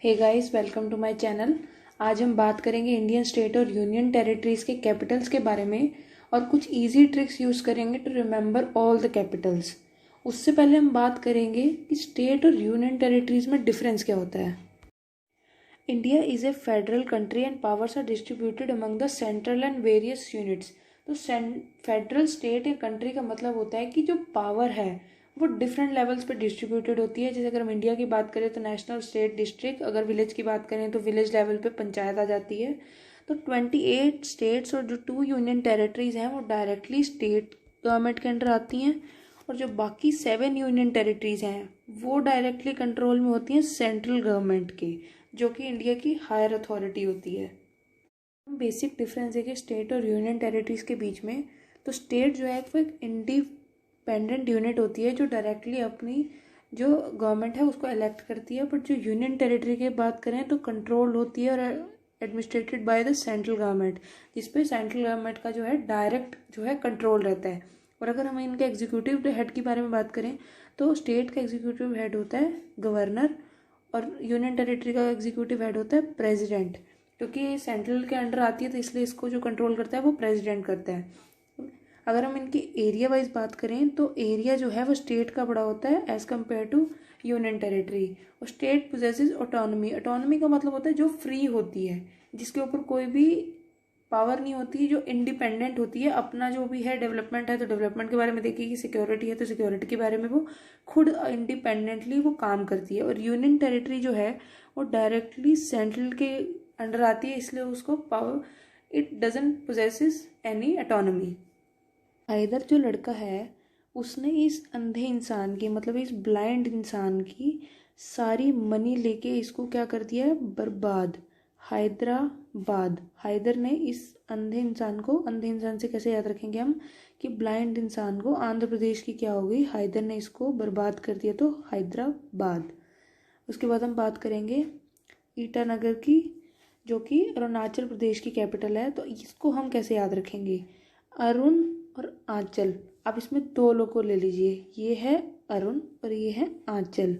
Hey guys, welcome to my channel. आज हम बात करेंगे इंडियन स्टेट और यूनियन टेरिटरीज के कैपिटल्स के बारे में और कुछ इजी ट्रिक्स यूज़ करेंगे to remember all the capitals. उससे पहले हम बात करेंगे कि स्टेट और यूनियन टेरिटरीज में डिफरेंस क्या होता है। India is a federal country and powers are distributed among the central and various units. तो फेडरल स्टेट या कंट्री का मतलब होता है कि जो पावर है वो डिफरेंट लेवल्स पे डिस्ट्रीब्यूटेड होती है। जैसे अगर हम इंडिया की बात करें तो नेशनल, स्टेट, डिस्ट्रिक्ट, अगर विलेज की बात करें तो विलेज लेवल पे पंचायत आ जाती है। तो 28 स्टेट्स और जो 2 यूनियन टेरिटरीज हैं वो डायरेक्टली स्टेट गवर्नमेंट के अंडर आती हैं, और जो बाकी 7 यूनियन टेरिटरीज हैं वो डायरेक्टली कंट्रोल में होती हैं सेंट्रल गवर्नमेंट के, जो कि इंडिया की हायर अथॉरिटी होती है। बेसिक डिफरेंस है कि स्टेट और यूनियन टेरिटरीज के बीच में। तो स्टेट जो है वो एक इंडिपेंडेंट यूनिट होती है जो डायरेक्टली अपनी जो गवर्नमेंट है उसको इलेक्ट करती है। बट जो यूनियन टेरिटरी की बात करें तो कंट्रोल होती है और administrated by the central government, जिसपे सेंट्रल गवर्नमेंट का जो है डायरेक्ट जो है कंट्रोल रहता है। और अगर हम इनके एग्जीक्यूटिव हेड के बारे में बात करें तो स्टेट का एग्जीक्यूटिव हेड होता है गवर्नर और यूनियन टेरिटरी का एग्जीक्यूटिव हेड होता है प्रेसिडेंट। क्योंकि सेंट्रल के अंडर आती है तो इसलिए इसको जो कंट्रोल करता है वो प्रेसिडेंट करता है। अगर हम इनकी एरिया वाइज बात करें तो एरिया जो है वो स्टेट का बड़ा होता है as compare to union territory. और स्टेट पोजेसेस ऑटोनॉमी। ऑटोनॉमी का मतलब होता है जो फ्री होती है, जिसके ऊपर कोई भी पावर नहीं होती, जो इंडिपेंडेंट होती है। अपना जो भी है डेवलपमेंट है तो डेवलपमेंट के बारे में देखेगी, सिक्योरिटी है तो सिक्योरिटी के बारे में वो खुद इंडिपेंडेंटली वो काम करती है। और यूनियन टेरिटरी जो है वो डायरेक्टली सेंट्रल के अंडर आती है, इसलिए उसको power, it doesn't possesses any autonomy. Haidar जो लड़का है उसने इस अंधे इंसान की, मतलब इस ब्लाइंड इंसान की सारी मनी लेके इसको क्या कर दिया है, बर्बाद। हैदराबाद। हैदर ने इस अंधे इंसान को, अंधे इंसान से कैसे याद रखेंगे हम कि ब्लाइंड इंसान को, आंध्र प्रदेश की क्या हो गई, हैदर ने इसको बर्बाद कर दिया, तो हैदराबाद। उसके बाद हम बात करेंगे ईटानगर की, जो कि अरुणाचल प्रदेश की कैपिटल है। तो इसको हम कैसे याद रखेंगे, अरुण और आंचल। आप इसमें 2 लोग को ले लीजिए, ये है अरुण और ये है आंचल।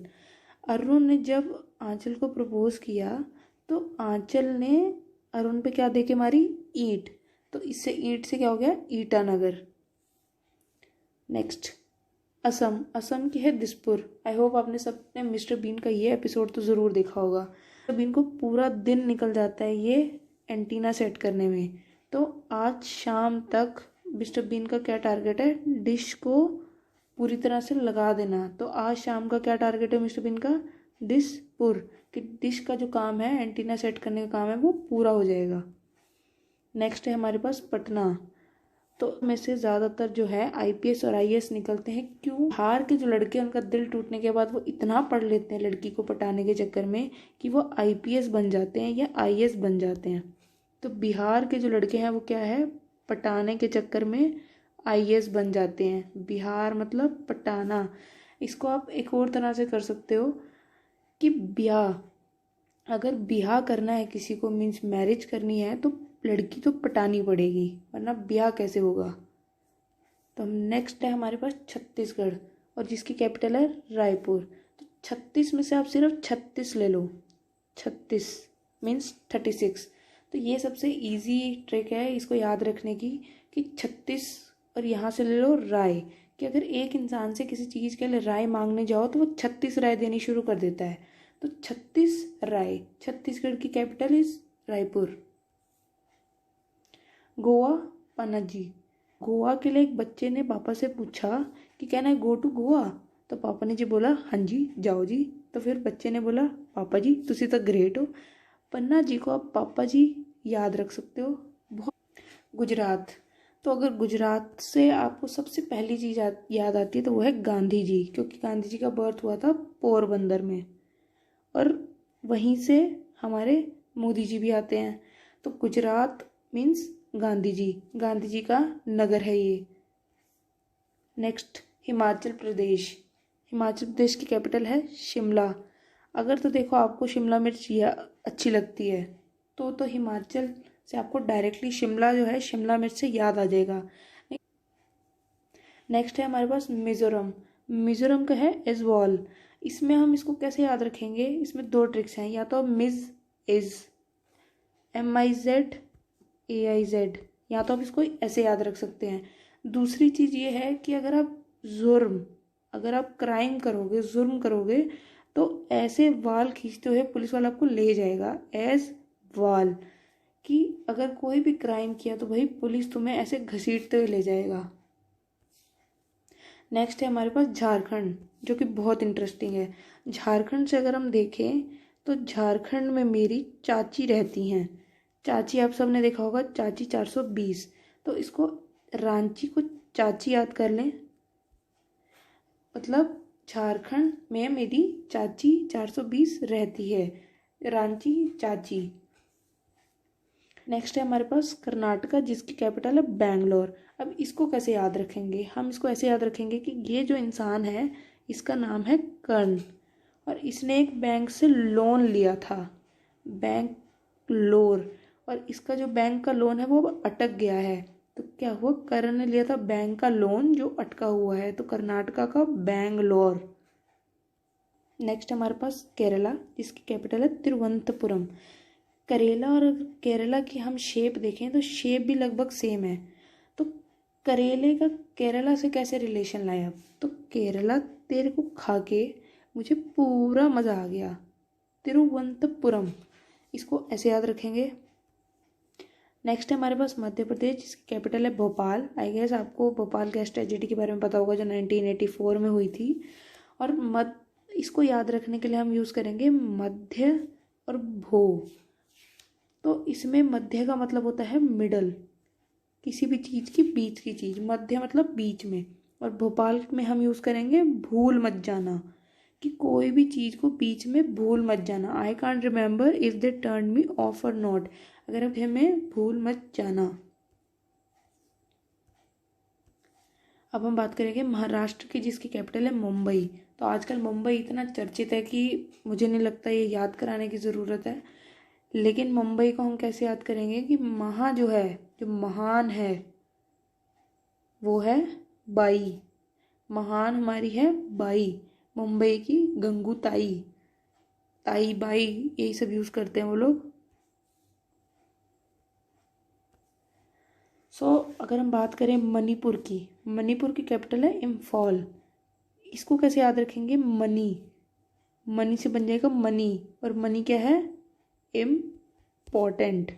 अरुण ने जब आंचल को प्रपोज किया तो आंचल ने अरुण पे क्या देके मारी, ईंट। तो इससे ईंट से क्या हो गया, ईटानगर। नेक्स्ट असम। असम की है दिसपुर। आई होप आपने सबने मिस्टर बीन का ये एपिसोड तो ज़रूर देखा होगा। मिस्टर बीन को पूरा दिन निकल जाता है ये एंटीना सेट करने में। तो आज शाम तक मिस्टर बीन का क्या टारगेट है, डिश को पूरी तरह से लगा देना। तो आज शाम का क्या टारगेट है मिस्टर बीन का, दिसपुर, कि डिश का जो काम है, एंटीना सेट करने का काम है, वो पूरा हो जाएगा। नेक्स्ट है हमारे पास पटना। तो में से ज़्यादातर जो है आईपीएस और आईएएस निकलते हैं। क्यों, बिहार के जो लड़के उनका दिल टूटने के बाद वो इतना पढ़ लेते हैं लड़की को पटाने के चक्कर में कि वो आईपीएस बन जाते हैं या आईएएस बन जाते हैं। तो बिहार के जो लड़के हैं वो क्या है, पटाने के चक्कर में आईएएस बन जाते हैं। बिहार मतलब पटाना। इसको आप एक और तरह से कर सकते हो कि ब्याह, अगर ब्याह करना है किसी को, मीन्स मैरिज करनी है, तो लड़की तो पटानी पड़ेगी, वरना ब्याह कैसे होगा। तो नेक्स्ट है हमारे पास छत्तीसगढ़, और जिसकी कैपिटल है रायपुर। तो 36 में से आप सिर्फ 36 ले लो, 36 मीन्स 36। तो ये सबसे इजी ट्रिक है इसको याद रखने की कि 36, और यहाँ से ले लो राय, कि अगर एक इंसान से किसी चीज़ के लिए राय मांगने जाओ तो वो 36 राय देनी शुरू कर देता है। तो 36 राय। छत्तीसगढ़ की कैपिटल इज रायपुर। गोवा, पणजी। गोवा के लिए एक बच्चे ने पापा से पूछा कि can I go to Goa. तो पापा ने जी बोला हाँ जी जाओ जी। तो फिर बच्चे ने बोला पापा जी तुसी तो ग्रेट हो। पन्ना जी को आप पापा जी याद रख सकते हो। बहुत। गुजरात। तो अगर गुजरात से आपको सबसे पहली चीज़ याद आती है तो वो है गांधी जी, क्योंकि गांधी जी का बर्थ हुआ था पोरबंदर में, और वहीं से हमारे मोदी जी भी आते हैं। तो गुजरात मीन्स गांधी जी, गांधी जी का नगर है ये। नेक्स्ट हिमाचल प्रदेश। हिमाचल प्रदेश की कैपिटल है शिमला। अगर तो देखो आपको शिमला मिर्च अच्छी लगती है तो हिमाचल से आपको डायरेक्टली शिमला जो है शिमला मिर्च से याद आ जाएगा। नेक्स्ट है हमारे पास मिजोरम। मिजोरम का है इजवॉल। इसमें हम इसको कैसे याद रखेंगे, इसमें दो ट्रिक्स हैं, या तो मिज इज, MIZAIZ, या तो आप इसको ऐसे याद रख सकते हैं। दूसरी चीज़ ये है कि अगर आप क्राइम करोगे, जुर्म करोगे, तो ऐसे वाल खींचते हुए पुलिस वाला आपको ले जाएगा एज वाल, कि अगर कोई भी क्राइम किया तो भाई पुलिस तुम्हें ऐसे घसीटते हुए ले जाएगा। नेक्स्ट है हमारे पास झारखंड, जो कि बहुत इंटरेस्टिंग है। झारखंड से अगर हम देखें तो झारखंड में मेरी चाची रहती हैं। चाची आप सब ने देखा होगा, चाची 420, तो इसको रांची को चाची याद कर लें, मतलब झारखंड में मेरी चाची 420 रहती है, रांची चाची। नेक्स्ट है हमारे पास कर्नाटका, जिसकी कैपिटल है बैंगलोर। अब इसको कैसे याद रखेंगे, हम इसको ऐसे याद रखेंगे कि ये जो इंसान है इसका नाम है कर्ण, और इसने एक बैंक से लोन लिया था, बैंक लोर, और इसका जो बैंक का लोन है वो अटक गया है। तो क्या हुआ, कर्ण ने लिया था बैंक का लोन जो अटका हुआ है, तो कर्नाटका का बैंगलोर। नेक्स्ट हमारे पास केरला, जिसकी कैपिटल है तिरुवनंतपुरम। करेला और केरला की हम शेप देखें तो शेप भी लगभग सेम है, तो करेले का केरला से कैसे रिलेशन लाया, तो केरला तेरे को खा के मुझे पूरा मज़ा आ गया, तिरुवनंतपुरम, इसको ऐसे याद रखेंगे। नेक्स्ट है हमारे पास मध्य प्रदेश, जिसकी कैपिटल है भोपाल। आई गेस आपको भोपाल गैस ट्रेजेडी के बारे में पता होगा, जो 1984 में हुई थी। और इसको याद रखने के लिए हम यूज़ करेंगे मध्य और भो। तो इसमें मध्य का मतलब होता है मिडल, किसी भी चीज़ की बीच की चीज़, मध्य मतलब बीच में। और भोपाल में हम यूज़ करेंगे भूल मत जाना, कि कोई भी चीज़ को बीच में भूल मत जाना। I can't remember if they turn me of और नॉट, अगर अब हमें भूल मत जाना। अब हम बात करेंगे महाराष्ट्र की, जिसकी कैपिटल है मुंबई। तो आजकल मुंबई इतना चर्चित है कि मुझे नहीं लगता ये याद कराने की ज़रूरत है, लेकिन मुंबई को हम कैसे याद करेंगे कि महा जो है, जो महान है, वो है बाई, महान हमारी है बाई, मुंबई की गंगू ताई, ताई बाई, यही सब यूज़ करते हैं वो लोग। अगर हम बात करें मणिपुर की कैपिटल है इम्फॉल। इसको कैसे याद रखेंगे, मनी से बन जाएगा मनी, और मनी क्या है, इम्पोर्टेंट।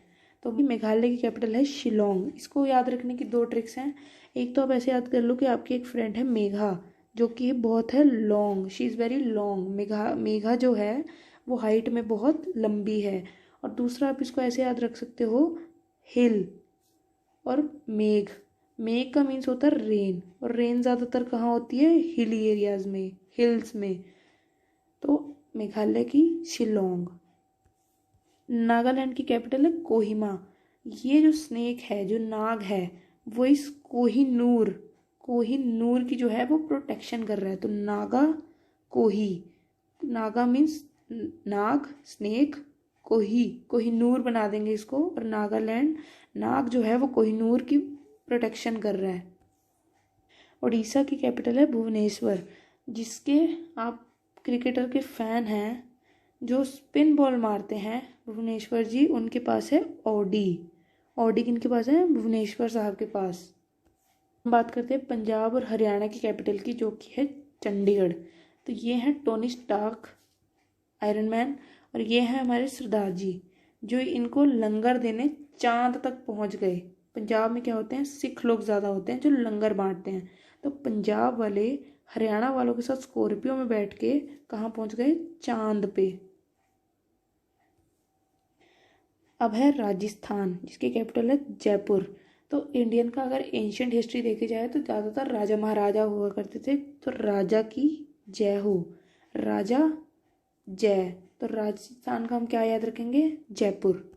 तो मेघालय की कैपिटल है शिलोंग। इसको याद रखने की दो ट्रिक्स हैं। एक तो आप ऐसे याद कर लो कि आपकी एक फ्रेंड है मेघा, जो कि बहुत है long, she is very long. Megha जो है वो हाइट में बहुत लंबी है। और दूसरा आप इसको ऐसे याद रख सकते हो, हिल और मेघ का मीन्स होता है रेन, और रेन ज़्यादातर कहाँ होती है, हिली एरियाज में, हिल्स में। तो मेघालय की शिलोंग। नागालैंड की कैपिटल है कोहिमा। ये जो स्नेक है, जो नाग है, वो इस कोहिनूर की जो है वो प्रोटेक्शन कर रहा है। तो नागा मीन्स नाग, स्नेक, कोहिनूर बना देंगे इसको, और नागालैंड, नाग जो है वो कोहिनूर की प्रोटेक्शन कर रहा है। उड़ीसा की कैपिटल है भुवनेश्वर, जिसके आप क्रिकेटर के फैन हैं, जो स्पिन बॉल मारते हैं भुवनेश्वर जी, उनके पास है ऑडी किनके पास है, भुवनेश्वर साहब के पास। हम बात करते हैं पंजाब और हरियाणा की कैपिटल की, जो कि है चंडीगढ़। तो ये हैं टोनी स्टार्क, आयरन मैन, और ये हैं हमारे सरदार जी, जो इनको लंगर देने चांद तक पहुंच गए। पंजाब में क्या होते हैं, सिख लोग ज़्यादा होते हैं जो लंगर बांटते हैं। तो पंजाब वाले हरियाणा वालों के साथ स्कॉर्पियो में बैठ के कहाँ पहुंच गए, चांद पे। अब है राजस्थान, जिसकी कैपिटल है जयपुर। तो इंडियन का अगर एंशियंट हिस्ट्री देखी जाए तो ज़्यादातर राजा महाराजा हुआ करते थे। तो राजा की जय हो, राजा जय। तो राजस्थान का हम क्या याद रखेंगे, जयपुर।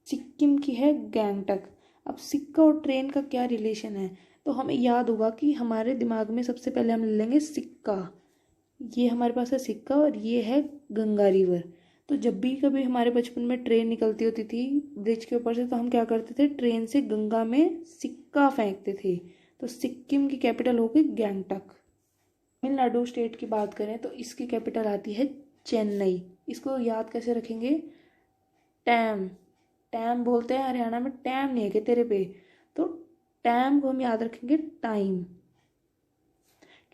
सिक्किम की है गैंगटक। अब सिक्का और ट्रेन का क्या रिलेशन है, तो हमें याद होगा कि हमारे दिमाग में सबसे पहले हम ले लेंगे सिक्का। ये हमारे पास है सिक्का, और ये है गंगा रिवर। तो जब भी कभी हमारे बचपन में ट्रेन निकलती होती थी ब्रिज के ऊपर से, तो हम क्या करते थे, ट्रेन से गंगा में सिक्का फेंकते थे। तो सिक्किम की कैपिटल होगी गैंगटक। तमिलनाडु स्टेट की बात करें तो इसकी कैपिटल आती है चेन्नई। इसको याद कैसे रखेंगे? टैम, टैम बोलते हैं हरियाणा में, टैम नहीं है कि तेरे पे, तो टैम को हम याद रखेंगे टाइम,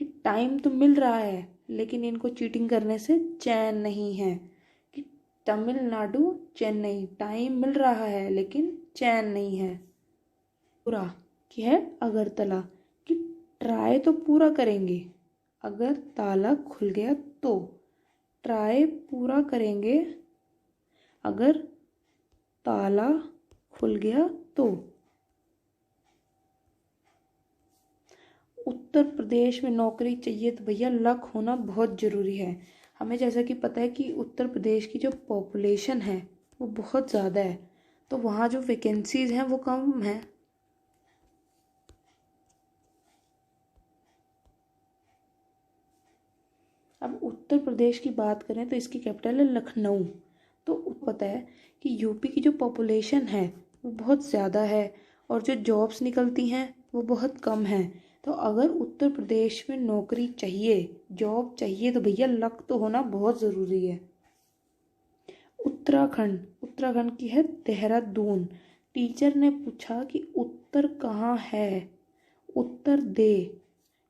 कि टाइम तो मिल रहा है लेकिन इनको चीटिंग करने से चैन नहीं है। कि तमिलनाडु चेन्नई, टाइम मिल रहा है लेकिन चैन नहीं है। पूरा कि है अगरतला, कि ट्राई तो पूरा करेंगे, अगर ताला खुल गया तो, ट्राई पूरा करेंगे अगर ताला खुल गया तो। उत्तर प्रदेश में नौकरी चाहिए तो भैया लक होना बहुत ज़रूरी है। हमें जैसा कि पता है कि उत्तर प्रदेश की जो पॉपुलेशन है वो बहुत ज़्यादा है, तो वहाँ जो वैकेंसीज हैं वो कम है। अब उत्तर प्रदेश की बात करें तो इसकी कैपिटल है लखनऊ। तो पता है कि यूपी की जो पॉपुलेशन है वो बहुत ज़्यादा है और जो जॉब्स निकलती हैं वो बहुत कम हैं। तो अगर उत्तर प्रदेश में नौकरी चाहिए, जॉब चाहिए, तो भैया लक तो होना बहुत ज़रूरी है। उत्तराखंड, उत्तराखंड की है देहरादून। टीचर ने पूछा कि उत्तर कहाँ है, उत्तर दे।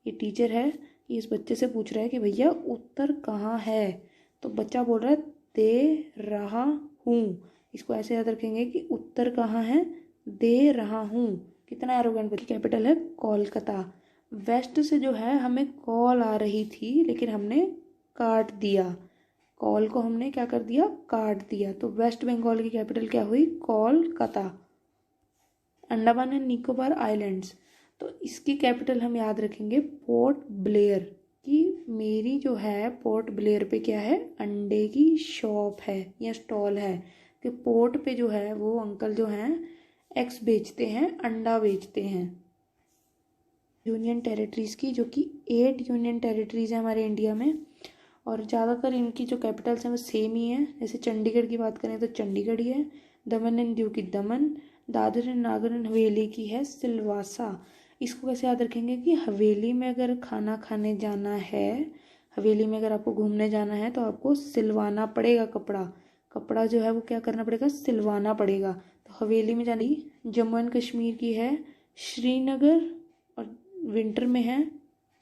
ये टीचर है, इस बच्चे से पूछ रहा है कि भैया उत्तर कहाँ है, तो बच्चा बोल रहा है दे रहा हूँ। इसको ऐसे याद रखेंगे कि उत्तर कहाँ है, दे रहा हूँ। कितना एरोगेंट बच्चा। कैपिटल है कोलकाता। वेस्ट से जो है हमें कॉल आ रही थी लेकिन हमने काट दिया, कॉल को हमने क्या कर दिया, काट दिया। तो वेस्ट बंगाल की कैपिटल क्या हुई, कोलकाता। अंडमान एंड निकोबार आइलैंड्स, तो इसकी कैपिटल हम याद रखेंगे पोर्ट ब्लेयर। कि मेरी जो है पोर्ट ब्लेयर पे क्या है, अंडे की शॉप है या स्टॉल है। कि पोर्ट पे जो है वो अंकल जो हैं एग्स बेचते हैं, अंडा बेचते हैं। यूनियन टेरिटरीज़ की, जो कि 8 यूनियन टेरिटरीज़ है हमारे इंडिया में, और ज़्यादातर इनकी जो कैपिटल्स हैं वो सेम ही है। जैसे चंडीगढ़ की बात करें तो चंडीगढ़ ही है, दमन एंड दीव की दमन, दादर एंड नागर एंड हवेली की है सिलवासा। इसको कैसे याद रखेंगे कि हवेली में अगर खाना खाने जाना है, हवेली में अगर आपको घूमने जाना है तो आपको सिलवाना पड़ेगा कपड़ा, कपड़ा जो है वो क्या करना पड़ेगा, सिलवाना पड़ेगा। तो हवेली में जाने। जम्मू एंड कश्मीर की है श्रीनगर और विंटर में है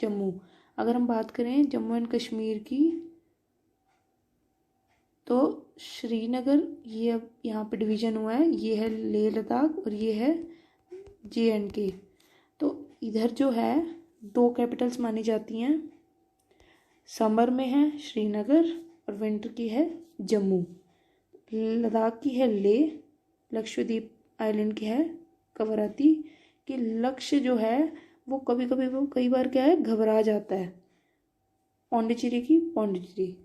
जम्मू। अगर हम बात करें जम्मू एंड कश्मीर की तो श्रीनगर, ये अब यहाँ पे डिवीज़न हुआ है, ये है लेह लद्दाख और ये है JNK। तो इधर जो है 2 कैपिटल्स मानी जाती हैं, समर में है श्रीनगर और विंटर की है जम्मू। लद्दाख की है लेह, लक्षद्वीप आइलैंड की है कवरत्ती। कि लक्ष्य जो है वो कभी कभी वो कई बार क्या है, घबरा जाता है। पौंडीचेरी की पौंडीचेरी।